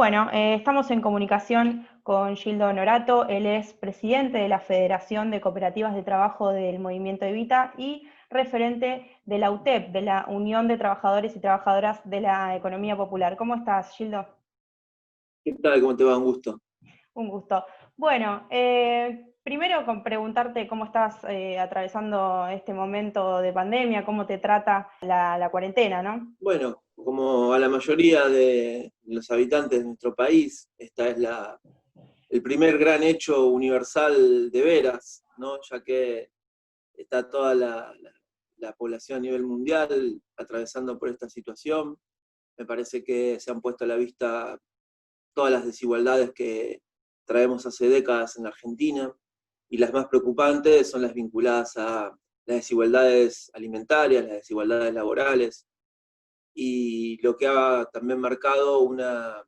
Bueno, estamos en comunicación con Gildo Honorato. Él es presidente de la Federación de Cooperativas de Trabajo del Movimiento Evita y referente de la UTEP, de la Unión de Trabajadores y Trabajadoras de la Economía Popular. ¿Cómo estás, Gildo? ¿Qué tal? ¿Cómo te va? Un gusto. Un gusto. Bueno, primero con preguntarte cómo estás atravesando este momento de pandemia, cómo te trata la cuarentena, ¿no? Bueno, como a la mayoría de los habitantes de nuestro país, esta es el primer gran hecho universal de veras, ¿no? Ya que está toda la población a nivel mundial atravesando por esta situación. Me parece que se han puesto a la vista todas las desigualdades que traemos hace décadas en la Argentina, y las más preocupantes son las vinculadas a las desigualdades alimentarias, las desigualdades laborales, y lo que ha también marcado una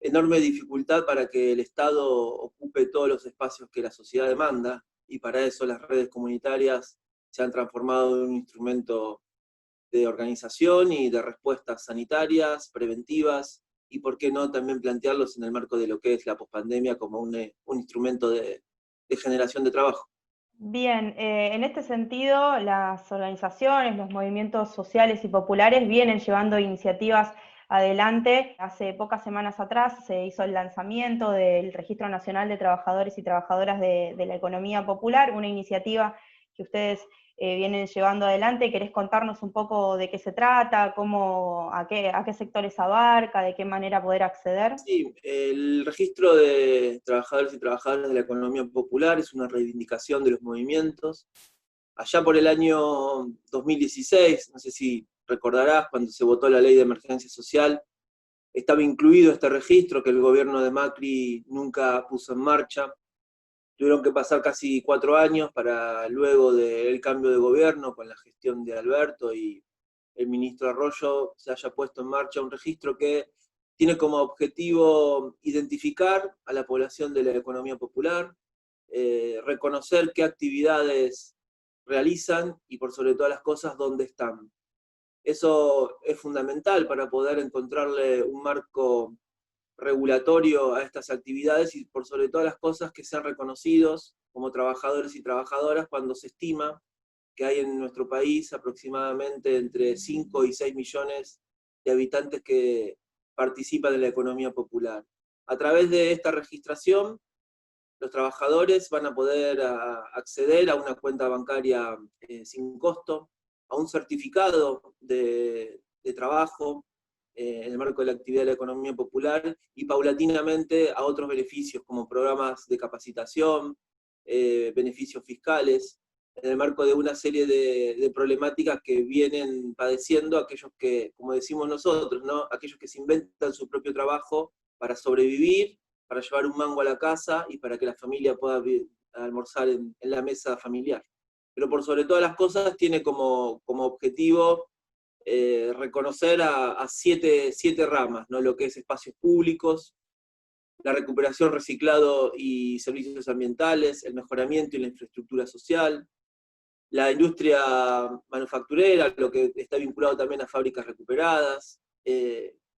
enorme dificultad para que el Estado ocupe todos los espacios que la sociedad demanda, y para eso las redes comunitarias se han transformado en un instrumento de organización y de respuestas sanitarias, preventivas, y por qué no también plantearlos en el marco de lo que es la pospandemia como un instrumento de generación de trabajo. Bien, en este sentido, las organizaciones, los movimientos sociales y populares vienen llevando iniciativas adelante. Hace pocas semanas atrás se hizo el lanzamiento del Registro Nacional de Trabajadores y Trabajadoras de la Economía Popular, una iniciativa que ustedes vienen llevando adelante. ¿Querés contarnos un poco de qué se trata, a qué sectores abarca, de qué manera poder acceder? Sí, el registro de trabajadores y trabajadoras de la economía popular es una reivindicación de los movimientos. Allá por el año 2016, no sé si recordarás, cuando se votó la ley de emergencia social, estaba incluido este registro que el gobierno de Macri nunca puso en marcha. Tuvieron que pasar casi 4 años para luego del cambio de gobierno, con la gestión de Alberto y el ministro Arroyo, se haya puesto en marcha un registro que tiene como objetivo identificar a la población de la economía popular, reconocer qué actividades realizan y, por sobre todas las cosas, dónde están. Eso es fundamental para poder encontrarle un marco regulatorio a estas actividades, y por sobre todas las cosas que sean reconocidos como trabajadores y trabajadoras cuando se estima que hay en nuestro país aproximadamente entre 5 y 6 millones de habitantes que participan en la economía popular. A través de esta registración, los trabajadores van a poder acceder a una cuenta bancaria sin costo, a un certificado de trabajo en el marco de la actividad de la economía popular, y paulatinamente a otros beneficios como programas de capacitación, beneficios fiscales, en el marco de una serie de problemáticas que vienen padeciendo aquellos que, como decimos nosotros, ¿no? Aquellos que se inventan su propio trabajo para sobrevivir, para llevar un mango a la casa y para que la familia pueda almorzar en la mesa familiar. Pero por sobre todas las cosas tiene como objetivo reconocer a siete ramas, ¿no? Lo que es espacios públicos, la recuperación, reciclado y servicios ambientales, el mejoramiento y la infraestructura social, la industria manufacturera, lo que está vinculado también a fábricas recuperadas,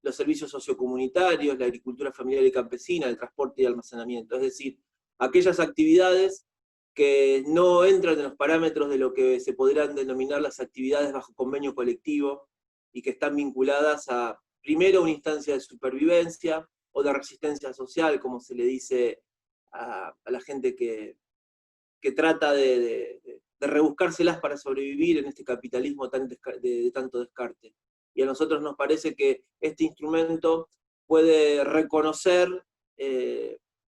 los servicios sociocomunitarios, la agricultura familiar y campesina, el transporte y almacenamiento. Es decir, aquellas actividades que no entran en los parámetros de lo que se podrán denominar las actividades bajo convenio colectivo, y que están vinculadas a, primero, una instancia de supervivencia o de resistencia social, como se le dice a la gente que trata de rebuscárselas para sobrevivir en este capitalismo de tanto descarte. Y a nosotros nos parece que este instrumento puede reconocer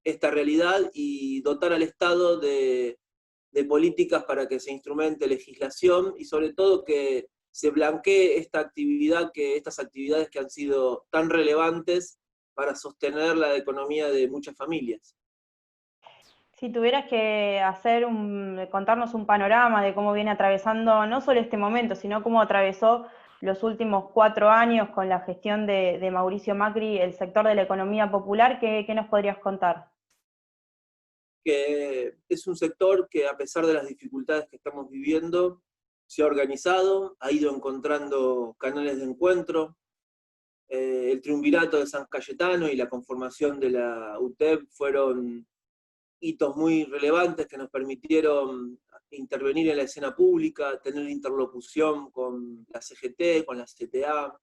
esta realidad y dotar al Estado de políticas para que se instrumente legislación, y sobre todo que se blanquee estas actividades que han sido tan relevantes para sostener la economía de muchas familias. Si tuvieras que contarnos un panorama de cómo viene atravesando no solo este momento, sino cómo atravesó los últimos 4 años con la gestión de Mauricio Macri, el sector de la economía popular, ¿qué nos podrías contar? Que es un sector que, a pesar de las dificultades que estamos viviendo, se ha organizado, ha ido encontrando canales de encuentro, el triunvirato de San Cayetano y la conformación de la UTEP fueron hitos muy relevantes que nos permitieron intervenir en la escena pública, tener interlocución con la CGT, con la CTA,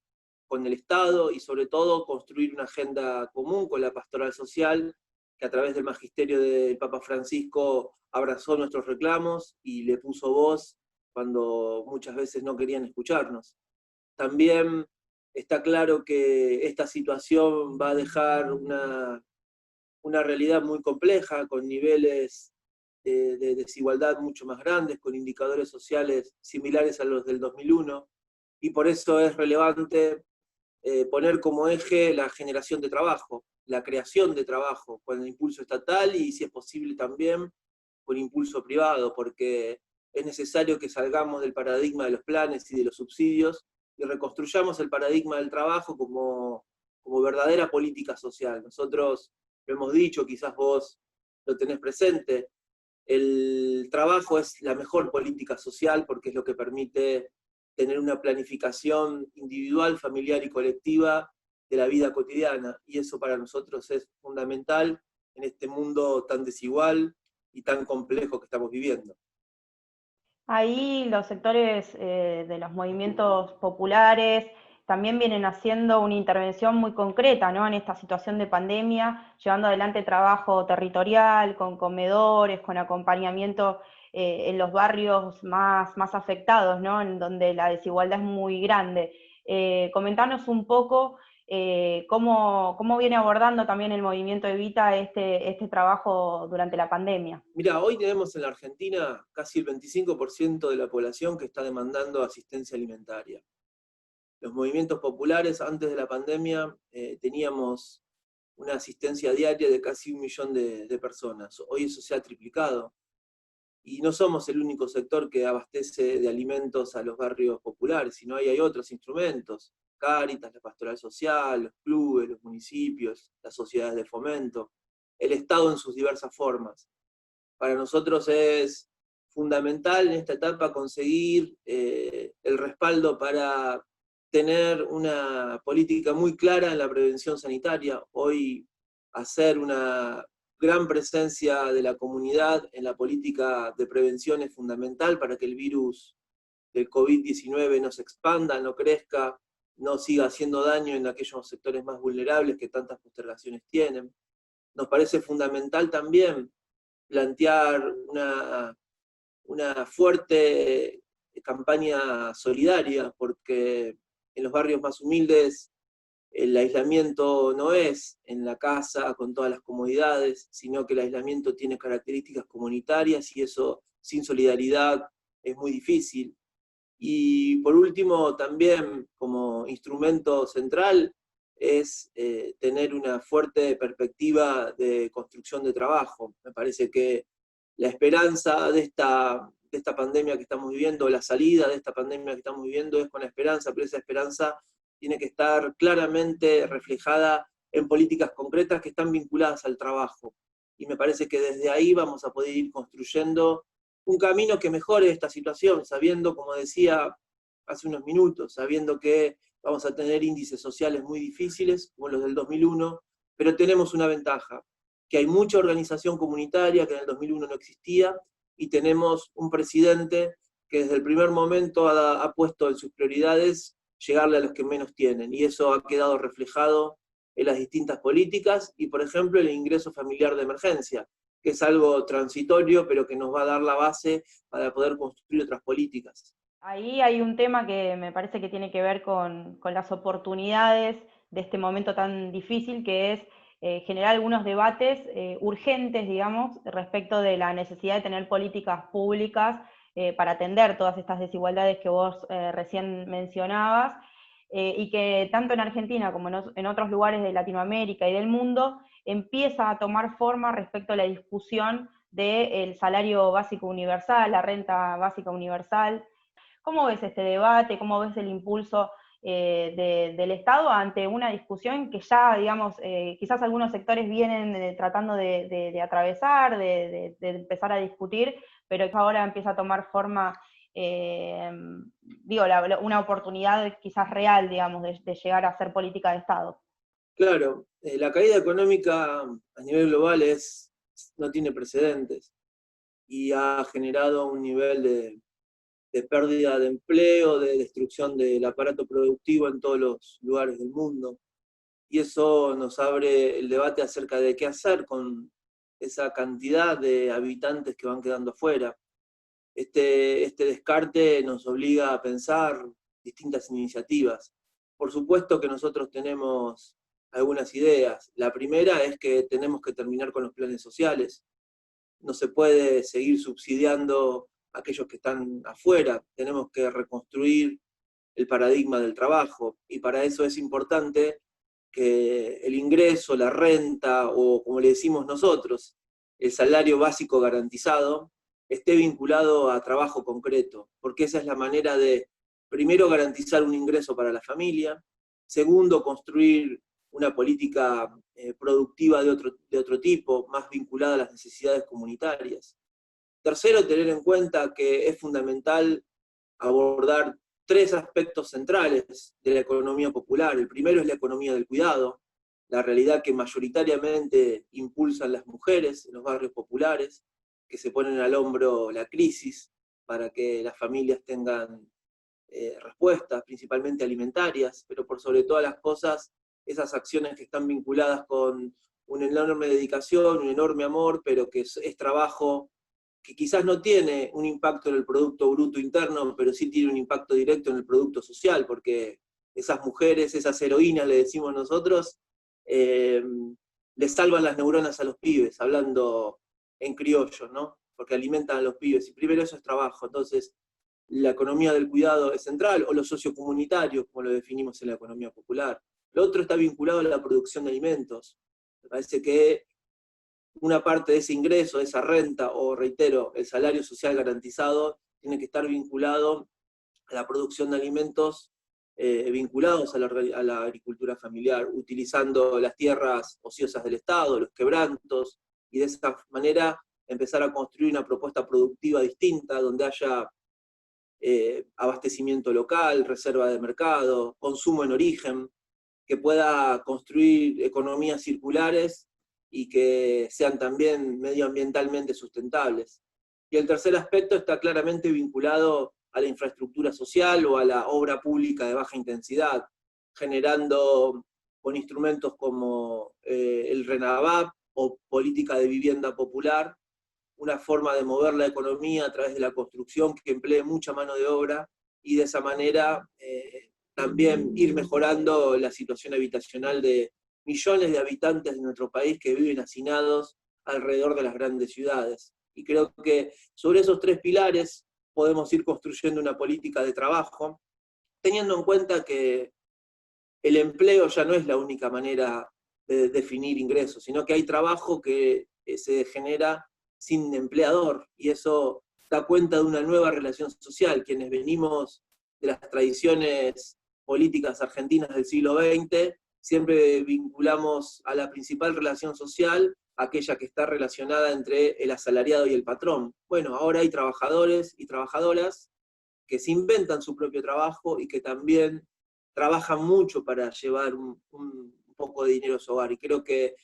con el Estado y sobre todo construir una agenda común con la pastoral social que a través del magisterio del Papa Francisco abrazó nuestros reclamos y le puso voz cuando muchas veces no querían escucharnos. También está claro que esta situación va a dejar una realidad muy compleja, con niveles de desigualdad mucho más grandes, con indicadores sociales similares a los del 2001, y por eso es relevante poner como eje la generación de trabajo, la creación de trabajo, con el impulso estatal y, si es posible, también con impulso privado, porque es necesario que salgamos del paradigma de los planes y de los subsidios y reconstruyamos el paradigma del trabajo como verdadera política social. Nosotros lo hemos dicho, quizás vos lo tenés presente, el trabajo es la mejor política social porque es lo que permite tener una planificación individual, familiar y colectiva de la vida cotidiana. Y eso para nosotros es fundamental en este mundo tan desigual y tan complejo que estamos viviendo. Ahí los sectores de los movimientos populares también vienen haciendo una intervención muy concreta, ¿no?, en esta situación de pandemia, llevando adelante trabajo territorial, con comedores, con acompañamiento en los barrios más afectados, ¿no?, en donde la desigualdad es muy grande. Comentanos un poco cómo viene abordando también el movimiento Evita este trabajo durante la pandemia. Mira, hoy tenemos en la Argentina casi el 25% de la población que está demandando asistencia alimentaria. Los movimientos populares antes de la pandemia teníamos una asistencia diaria de casi 1 millón de personas. Hoy eso se ha triplicado. Y no somos el único sector que abastece de alimentos a los barrios populares, sino hay otros instrumentos. Cáritas, la pastoral social, los clubes, los municipios, las sociedades de fomento, el Estado en sus diversas formas. Para nosotros es fundamental en esta etapa conseguir el respaldo para tener una política muy clara en la prevención sanitaria. Hoy hacer una gran presencia de la comunidad en la política de prevención es fundamental para que el virus del COVID-19 no se expanda, no crezca, no siga haciendo daño en aquellos sectores más vulnerables que tantas postergaciones tienen. Nos parece fundamental también plantear una fuerte campaña solidaria, porque en los barrios más humildes el aislamiento no es en la casa con todas las comodidades, sino que el aislamiento tiene características comunitarias y eso sin solidaridad es muy difícil. Y por último, también como instrumento central, es tener una fuerte perspectiva de construcción de trabajo. Me parece que la esperanza de esta pandemia que estamos viviendo, la salida de esta pandemia que estamos viviendo es con la esperanza, pero esa esperanza tiene que estar claramente reflejada en políticas concretas que están vinculadas al trabajo. Y me parece que desde ahí vamos a poder ir construyendo un camino que mejore esta situación, sabiendo, como decía hace unos minutos, sabiendo que vamos a tener índices sociales muy difíciles, como los del 2001, pero tenemos una ventaja, que hay mucha organización comunitaria que en el 2001 no existía, y tenemos un presidente que desde el primer momento ha puesto en sus prioridades llegarle a los que menos tienen, y eso ha quedado reflejado en las distintas políticas, y por ejemplo el ingreso familiar de emergencia, que es algo transitorio, pero que nos va a dar la base para poder construir otras políticas. Ahí hay un tema que me parece que tiene que ver con las oportunidades de este momento tan difícil, que es generar algunos debates urgentes, digamos, respecto de la necesidad de tener políticas públicas para atender todas estas desigualdades que vos recién mencionabas, y que tanto en Argentina como en otros lugares de Latinoamérica y del mundo empieza a tomar forma respecto a la discusión del salario básico universal, la renta básica universal. ¿Cómo ves este debate? ¿Cómo ves el impulso del Estado ante una discusión que ya, digamos, quizás algunos sectores vienen tratando de atravesar, de empezar a discutir, pero que ahora empieza a tomar forma una oportunidad quizás real, digamos, de llegar a hacer política de Estado. Claro, la caída económica a nivel global no tiene precedentes y ha generado un nivel de pérdida de empleo, de destrucción del aparato productivo en todos los lugares del mundo. Y eso nos abre el debate acerca de qué hacer con esa cantidad de habitantes que van quedando fuera. Este descarte nos obliga a pensar distintas iniciativas. Por supuesto que nosotros tenemos algunas ideas. La primera es que tenemos que terminar con los planes sociales. No se puede seguir subsidiando a aquellos que están afuera. Tenemos que reconstruir el paradigma del trabajo, y para eso es importante que el ingreso, la renta, o como le decimos nosotros, el salario básico garantizado, esté vinculado a trabajo concreto, porque esa es la manera de, primero, garantizar un ingreso para la familia, segundo, construir una política productiva de otro tipo, más vinculada a las necesidades comunitarias. Tercero, tener en cuenta que es fundamental abordar tres aspectos centrales de la economía popular. El primero es la economía del cuidado, la realidad que mayoritariamente impulsan las mujeres en los barrios populares, que se ponen al hombro la crisis para que las familias tengan respuestas, principalmente alimentarias, pero por sobre todas las cosas, esas acciones que están vinculadas con una enorme dedicación, un enorme amor, pero que es trabajo que quizás no tiene un impacto en el Producto Bruto Interno, pero sí tiene un impacto directo en el producto social, porque esas mujeres, esas heroínas, le decimos nosotros, les salvan las neuronas a los pibes, hablando en criollo, ¿no? Porque alimentan a los pibes, y primero eso es trabajo. Entonces, la economía del cuidado es central, o lo sociocomunitario, como lo definimos en la economía popular. Lo otro está vinculado a la producción de alimentos. Me parece que una parte de ese ingreso, de esa renta, o reitero, el salario social garantizado, tiene que estar vinculado a la producción de alimentos vinculados a la agricultura familiar, utilizando las tierras ociosas del Estado, los quebrantos, y de esa manera empezar a construir una propuesta productiva distinta, donde haya abastecimiento local, reserva de mercado, consumo en origen, que pueda construir economías circulares y que sean también medioambientalmente sustentables. Y el tercer aspecto está claramente vinculado a la infraestructura social o a la obra pública de baja intensidad, generando con instrumentos como el RENAVAP o política de vivienda popular, una forma de mover la economía a través de la construcción que emplee mucha mano de obra, y de esa manera también ir mejorando la situación habitacional de millones de habitantes de nuestro país que viven hacinados alrededor de las grandes ciudades. Y creo que sobre esos tres pilares podemos ir construyendo una política de trabajo, teniendo en cuenta que el empleo ya no es la única manera de definir ingresos, sino que hay trabajo que se genera sin empleador, y eso da cuenta de una nueva relación social. Quienes venimos de las tradiciones políticas argentinas del siglo XX, siempre vinculamos a la principal relación social aquella que está relacionada entre el asalariado y el patrón. Bueno, ahora hay trabajadores y trabajadoras que se inventan su propio trabajo y que también trabajan mucho para llevar un poco de dinero a su hogar. Y creo que,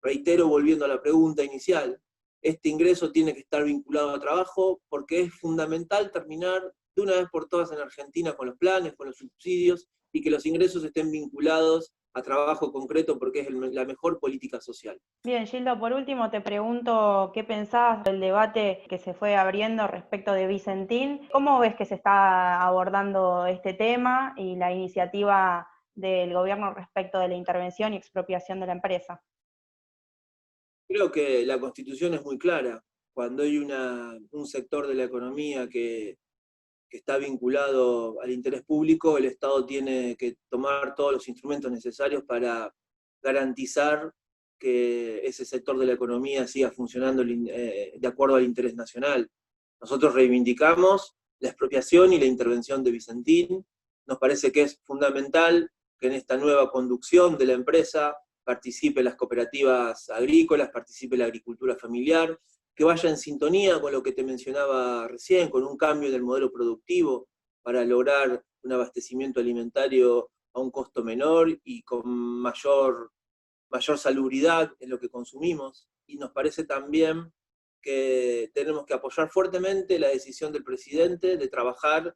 reitero, volviendo a la pregunta inicial, este ingreso tiene que estar vinculado a trabajo, porque es fundamental terminar de una vez por todas en Argentina con los planes, con los subsidios, y que los ingresos estén vinculados a trabajo concreto, porque es la mejor política social. Bien, Gildo, por último te pregunto qué pensás del debate que se fue abriendo respecto de Vicentín. ¿Cómo ves que se está abordando este tema y la iniciativa del gobierno respecto de la intervención y expropiación de la empresa? Creo que la Constitución es muy clara. Cuando hay un sector de la economía que está vinculado al interés público, el Estado tiene que tomar todos los instrumentos necesarios para garantizar que ese sector de la economía siga funcionando de acuerdo al interés nacional. Nosotros reivindicamos la expropiación y la intervención de Vicentín. Nos parece que es fundamental que en esta nueva conducción de la empresa participe las cooperativas agrícolas, participe la agricultura familiar, que vaya en sintonía con lo que te mencionaba recién, con un cambio en el modelo productivo para lograr un abastecimiento alimentario a un costo menor y con mayor salubridad en lo que consumimos. Y nos parece también que tenemos que apoyar fuertemente la decisión del presidente de trabajar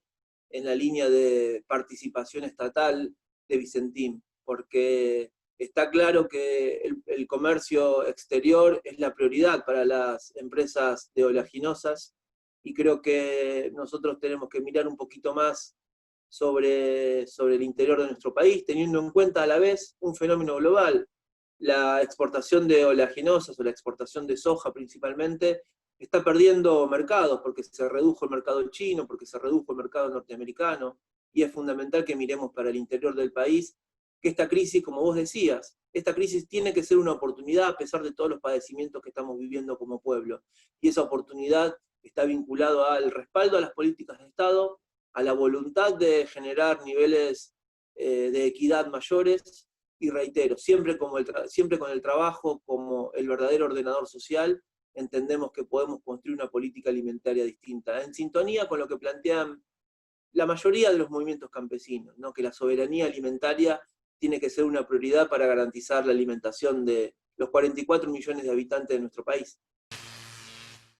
en la línea de participación estatal de Vicentín, porque está claro que el comercio exterior es la prioridad para las empresas de oleaginosas, y creo que nosotros tenemos que mirar un poquito más sobre el interior de nuestro país, teniendo en cuenta a la vez un fenómeno global. La exportación de oleaginosas o la exportación de soja principalmente está perdiendo mercados porque se redujo el mercado chino, porque se redujo el mercado norteamericano, y es fundamental que miremos para el interior del país, que esta crisis, como vos decías, esta crisis tiene que ser una oportunidad a pesar de todos los padecimientos que estamos viviendo como pueblo, y esa oportunidad está vinculado al respaldo a las políticas de Estado, a la voluntad de generar niveles de equidad mayores, y reitero, siempre con el trabajo como el verdadero ordenador social, entendemos que podemos construir una política alimentaria distinta, en sintonía con lo que plantean la mayoría de los movimientos campesinos, ¿no? Que la soberanía alimentaria tiene que ser una prioridad para garantizar la alimentación de los 44 millones de habitantes de nuestro país.